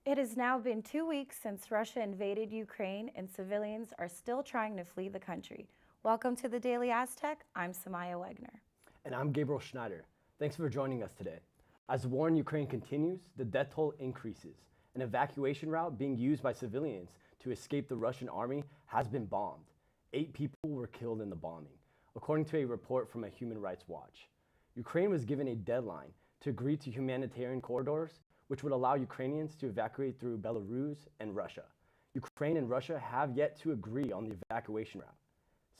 It has now been 2 weeks since Russia invaded Ukraine and civilians are still trying to flee the country. Welcome to the Daily Aztec. I'm Sumaia Wegner. And I'm Gabriel Schneider. Thanks for joining us today. As the war in Ukraine continues, the death toll increases. An evacuation route being used by civilians to escape the Russian army has been bombed. 8 people were killed in the bombing, according to a report from a Human Rights Watch. Ukraine was given a deadline to agree to humanitarian corridors, which would allow Ukrainians to evacuate through Belarus and Russia. Ukraine and Russia have yet to agree on the evacuation route.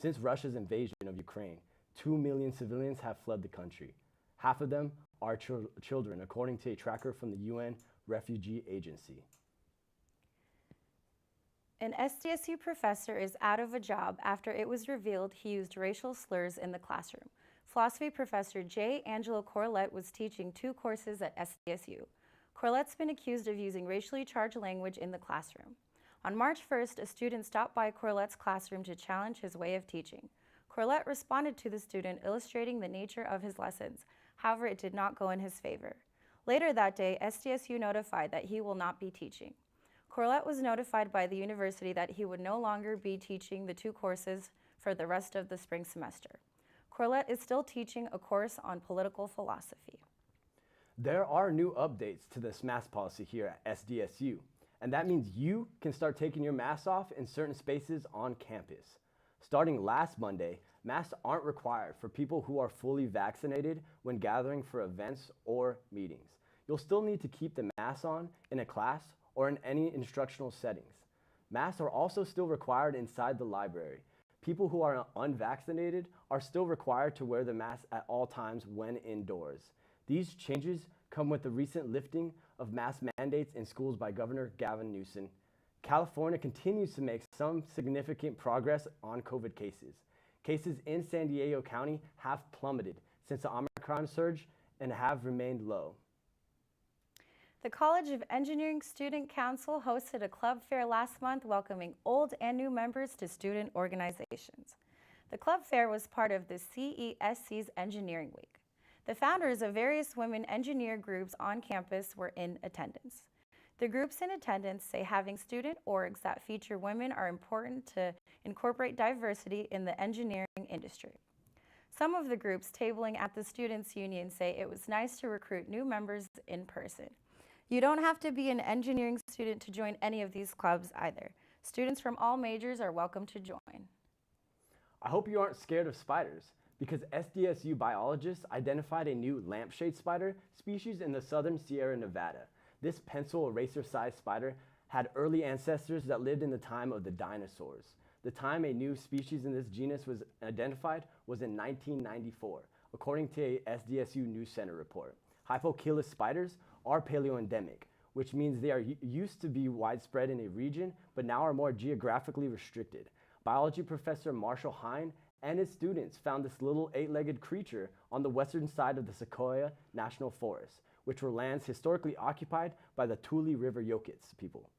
Since Russia's invasion of Ukraine, 2 million civilians have fled the country. Half of them are children, according to a tracker from the UN Refugee Agency. An SDSU professor is out of a job after it was revealed he used racial slurs in the classroom. Philosophy professor J. Angelo Corlett was teaching 2 courses at SDSU. Corlett's been accused of using racially charged language in the classroom. On March 1st, a student stopped by Corlett's classroom to challenge his way of teaching. Corlett responded to the student, illustrating the nature of his lessons. However, it did not go in his favor. Later that day, SDSU notified that he will not be teaching. Corlett was notified by the university that he would no longer be teaching the 2 courses for the rest of the spring semester. Corlett is still teaching a course on political philosophy. There are new updates to this mask policy here at SDSU, and that means you can start taking your mask off in certain spaces on campus. Starting last Monday, masks aren't required for people who are fully vaccinated when gathering for events or meetings. You'll still need to keep the mask on in a class or in any instructional settings. Masks are also still required inside the library. People who are unvaccinated are still required to wear the mask at all times when indoors. These changes come with the recent lifting of mask mandates in schools by Governor Gavin Newsom. California continues to make some significant progress on COVID cases. Cases in San Diego County have plummeted since the Omicron surge and have remained low. The College of Engineering Student Council hosted a club fair last month welcoming old and new members to student organizations. The club fair was part of the CESC's Engineering Week. The founders of various women engineer groups on campus were in attendance. The groups in attendance say having student orgs that feature women are important to incorporate diversity in the engineering industry. Some of the groups tabling at the Students' Union say it was nice to recruit new members in person. You don't have to be an engineering student to join any of these clubs either. Students from all majors are welcome to join. I hope you aren't scared of spiders, because SDSU biologists identified a new lampshade spider species in the southern Sierra Nevada. This pencil eraser-sized spider had early ancestors that lived in the time of the dinosaurs. The time a new species in this genus was identified was in 1994, according to a SDSU News Center report. Hypochilus spiders are paleoendemic, which means they are used to be widespread in a region, but now are more geographically restricted. Biology professor Marshall Hine and his students found this little 8-legged creature on the western side of the Sequoia National Forest, which were lands historically occupied by the Tule River Yokuts people.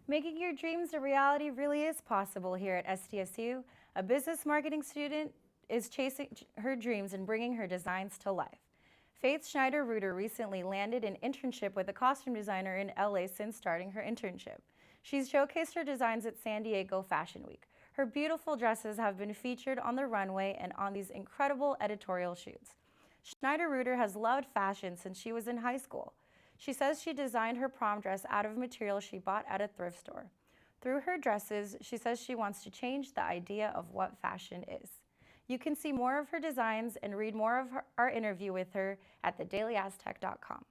Making your dreams a reality really is possible here at SDSU. A business marketing student is chasing her dreams and bringing her designs to life. Faith Schneider recently landed an internship with a costume designer in LA since starting her internship. She's showcased her designs at San Diego Fashion Week. Her beautiful dresses have been featured on the runway and on these incredible editorial shoots. Schneider has loved fashion since she was in high school. She says she designed her prom dress out of material she bought at a thrift store. Through her dresses, she says she wants to change the idea of what fashion is. You can see more of her designs and read more of our interview with her at thedailyaztec.com.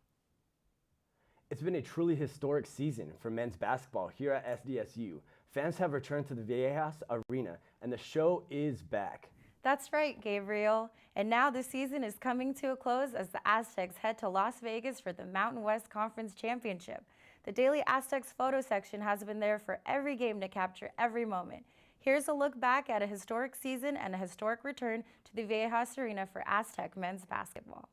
It's been a truly historic season for men's basketball here at SDSU. Fans have returned to the Viejas Arena, and the show is back. That's right, Gabriel. And now the season is coming to a close as the Aztecs head to Las Vegas for the Mountain West Conference Championship. The Daily Aztecs photo section has been there for every game to capture every moment. Here's a look back at a historic season and a historic return to the Viejas Arena for Aztec men's basketball.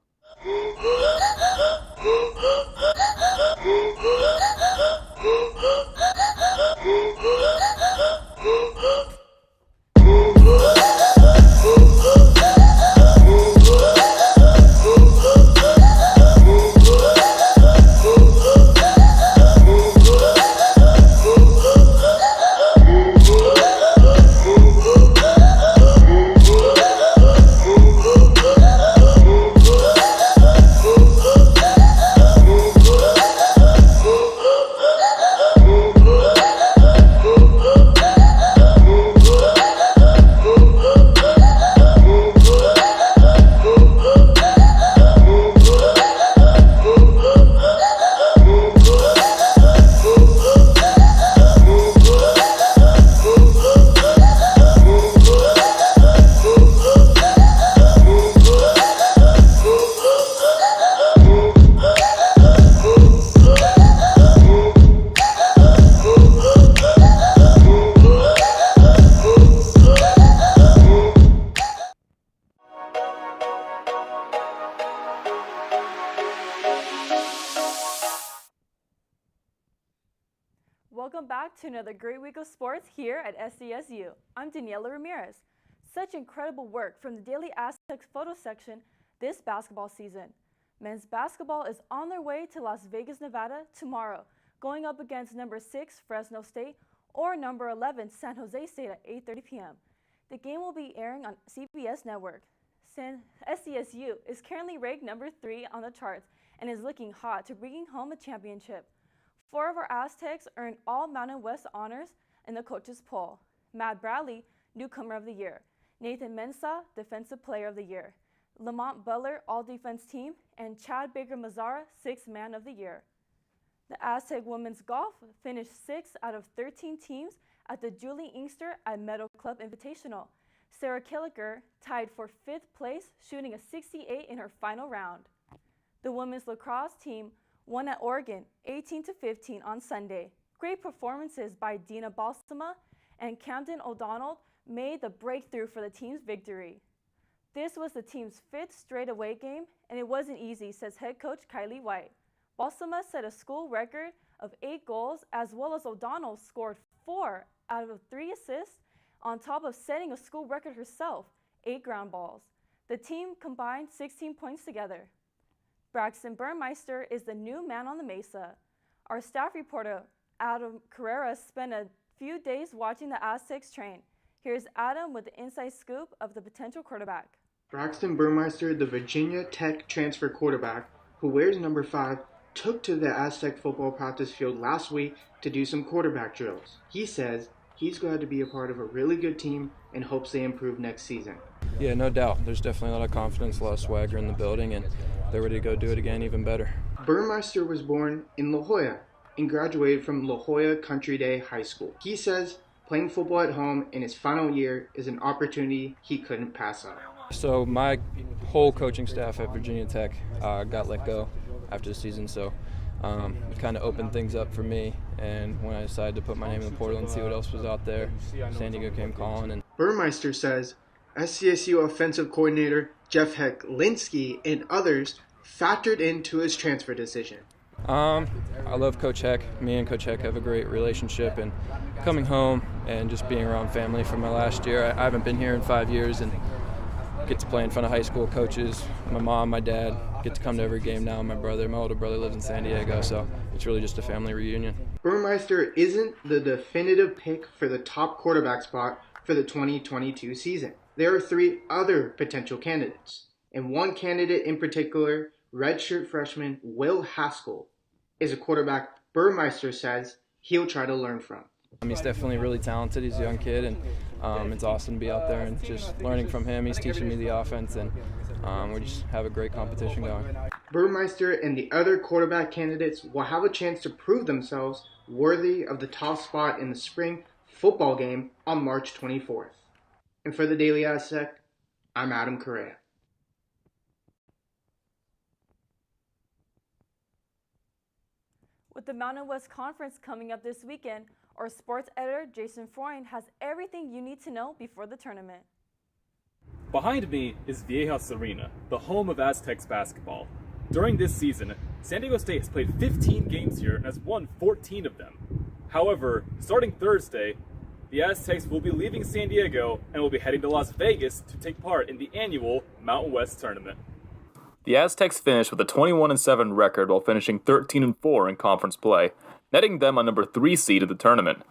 Welcome back to another great week of sports here at SDSU. I'm Daniela Ramirez. Such incredible work from the Daily Aztecs photo section this basketball season. Men's basketball is on their way to Las Vegas, Nevada tomorrow, going up against number 6 Fresno State or number 11 San Jose State at 8:30 p.m. The game will be airing on CBS Network. SDSU is currently ranked number 3 on the charts and is looking hot to bringing home a championship. 4 of our Aztecs earned all Mountain West honors in the coaches poll. Matt Bradley, Newcomer of the Year. Nathan Mensah, Defensive Player of the Year. Lamont Butler, All-Defense Team, and Chad Baker-Mazara, Sixth Man of the Year. The Aztec women's golf finished 6th out of 13 teams at the Julie Inkster at Meadow Club Invitational. Sarah Killiker tied for 5th place, shooting a 68 in her final round. The women's lacrosse team won at Oregon 18-15 on Sunday. Great performances by Dina Balsama and Camden O'Donnell made the breakthrough for the team's victory. This was the team's 5th straight away game, and it wasn't easy, says head coach Kylie White. Balsama set a school record of 8 goals, as well as O'Donnell scored 4 out of 3 assists, on top of setting a school record herself, 8 ground balls. The team combined 16 points together. Braxton Burmeister is the new man on the Mesa. Our staff reporter, Adam Carrera, spent a few days watching the Aztecs train. Here's Adam with the inside scoop of the potential quarterback. Braxton Burmeister, the Virginia Tech transfer quarterback, who wears number 5, took to the Aztec football practice field last week to do some quarterback drills. He says he's glad to be a part of a really good team and hopes they improve next season. Yeah, no doubt. There's definitely a lot of confidence, a lot of swagger in the building, and they're ready to go do it again even better. Burmeister was born in La Jolla and graduated from La Jolla Country Day High School. He says playing football at home in his final year is an opportunity he couldn't pass up. So my whole coaching staff at Virginia Tech got let go after the season, so it kind of opened things up for me. And when I decided to put my name in the portal and see what else was out there, San Diego came calling. And Burmeister says SDSU offensive coordinator Jeff Hecklinski and others factored into his transfer decision. I love Coach Heck. Me and Coach Heck have a great relationship, and coming home and just being around family for my last year. I haven't been here in 5 years, and get to play in front of high school coaches. My mom, my dad, get to come to every game now. My older brother lives in San Diego, so it's really just a family reunion. Burmeister isn't the definitive pick for the top quarterback spot for the 2022 season. There are 3 other potential candidates, and one candidate in particular, redshirt freshman Will Haskell, is a quarterback Burmeister says he'll try to learn from. He's definitely really talented. He's a young kid, and it's awesome to be out there and just learning from him. He's teaching me the offense, and we just have a great competition going. Burmeister and the other quarterback candidates will have a chance to prove themselves worthy of the top spot in the spring football game on March 24th. And for the Daily Aztec, I'm Adam Correa. With the Mountain West Conference coming up this weekend, our sports editor Jason Freund has everything you need to know before the tournament. Behind me is Viejas Arena, the home of Aztecs basketball. During this season, San Diego State has played 15 games here and has won 14 of them. However, starting Thursday, the Aztecs will be leaving San Diego and will be heading to Las Vegas to take part in the annual Mountain West Tournament. The Aztecs finished with a 21-7 record while finishing 13-4 in conference play, netting them a number 3 seed of the tournament.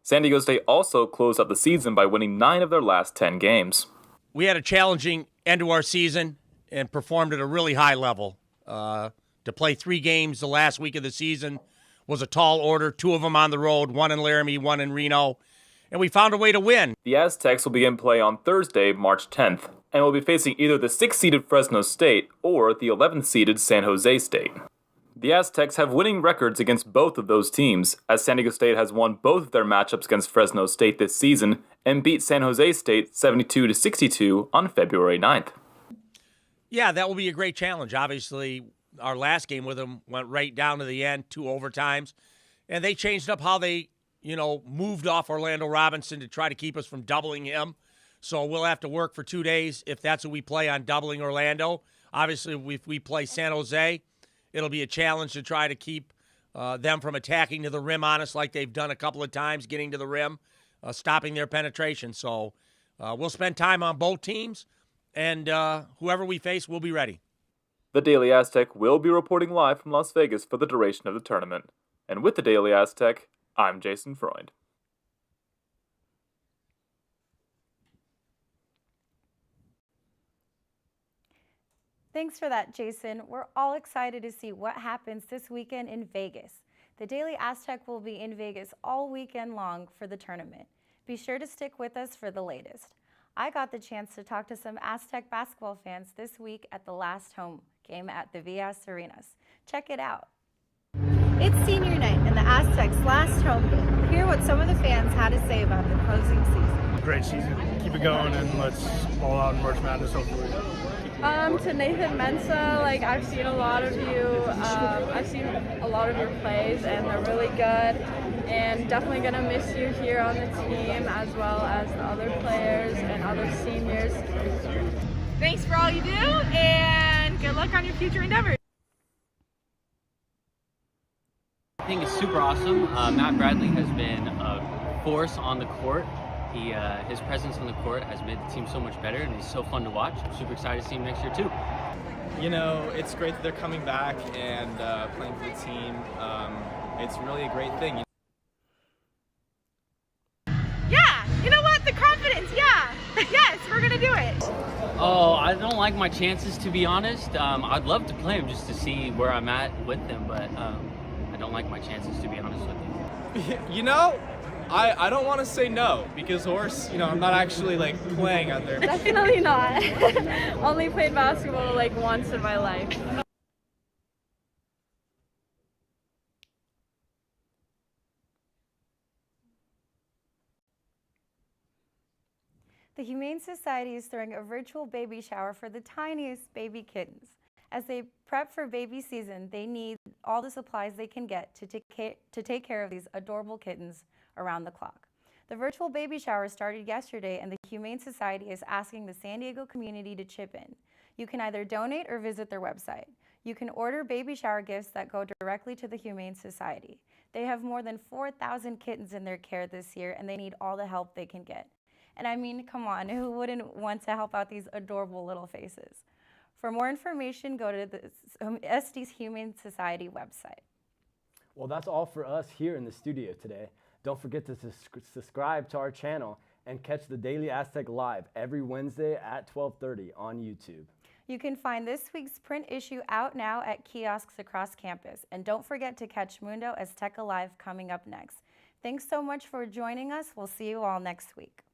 San Diego State also closed out the season by winning 9 of their last 10 games. We had a challenging end to our season and performed at a really high level. To play 3 games the last week of the season was a tall order, 2 of them on the road, 1 in Laramie, 1 in Reno, and we found a way to win. The Aztecs will begin play on Thursday, March 10th, and will be facing either the 6th-seeded Fresno State or the 11th-seeded San Jose State. The Aztecs have winning records against both of those teams, as San Diego State has won both of their matchups against Fresno State this season and beat San Jose State 72-62 on February 9th. Yeah, that will be a great challenge. Obviously, our last game with them went right down to the end, 2 overtimes, and they changed up how they, moved off Orlando Robinson to try to keep us from doubling him. So we'll have to work for 2 days if that's what we play on doubling Orlando. Obviously, if we play San Jose, it'll be a challenge to try to keep them from attacking to the rim on us like they've done a couple of times, getting to the rim, stopping their penetration. So we'll spend time on both teams, and whoever we face, we'll be ready. The Daily Aztec will be reporting live from Las Vegas for the duration of the tournament. And with the Daily Aztec, I'm Jason Freund. Thanks for that, Jason. We're all excited to see what happens this weekend in Vegas. The Daily Aztec will be in Vegas all weekend long for the tournament. Be sure to stick with us for the latest. I got the chance to talk to some Aztec basketball fans this week at the last home game at the Viejas Arenas. Check it out. It's senior night, and the Aztecs' last home game. Hear what some of the fans had to say about the closing season. Great season. Keep it going and let's ball out in March Madness hopefully. To Nathan Mensah, I've seen a lot of you, I've seen a lot of your plays and they're really good, and definitely gonna miss you here on the team as well as the other players and other seniors. Thanks for all you do and good luck on your future endeavors. I think it's super awesome. Matt Bradley has been a force on the court. His presence on the court has made the team so much better, and he's so fun to watch. I'm super excited to see him next year too. You know, it's great that they're coming back and playing for the team. It's really a great thing. Yeah, you know what? The confidence, yeah. Yes, we're going to do it. Oh, I don't like my chances, to be honest. I'd love to play him just to see where I'm at with him, but I don't like my chances, to be honest with you. You know, I don't want to say no because Horse, I'm not actually playing out there. Definitely not. Only played basketball once in my life. The Humane Society is throwing a virtual baby shower for the tiniest baby kittens. As they prep for baby season, they need all the supplies they can get to take care of these adorable kittens around the clock. The virtual baby shower started yesterday, and the Humane Society is asking the San Diego community to chip in. You can either donate or visit their website. You can order baby shower gifts that go directly to the Humane Society. They have more than 4,000 kittens in their care this year, and they need all the help they can get. And I mean, come on, who wouldn't want to help out these adorable little faces? For more information, go to the SD's Humane Society website. Well, that's all for us here in the studio today. Don't forget to subscribe to our channel and catch the Daily Aztec live every Wednesday at 12:30 on YouTube. You can find this week's print issue out now at kiosks across campus. And don't forget to catch Mundo Azteca Live coming up next. Thanks so much for joining us. We'll see you all next week.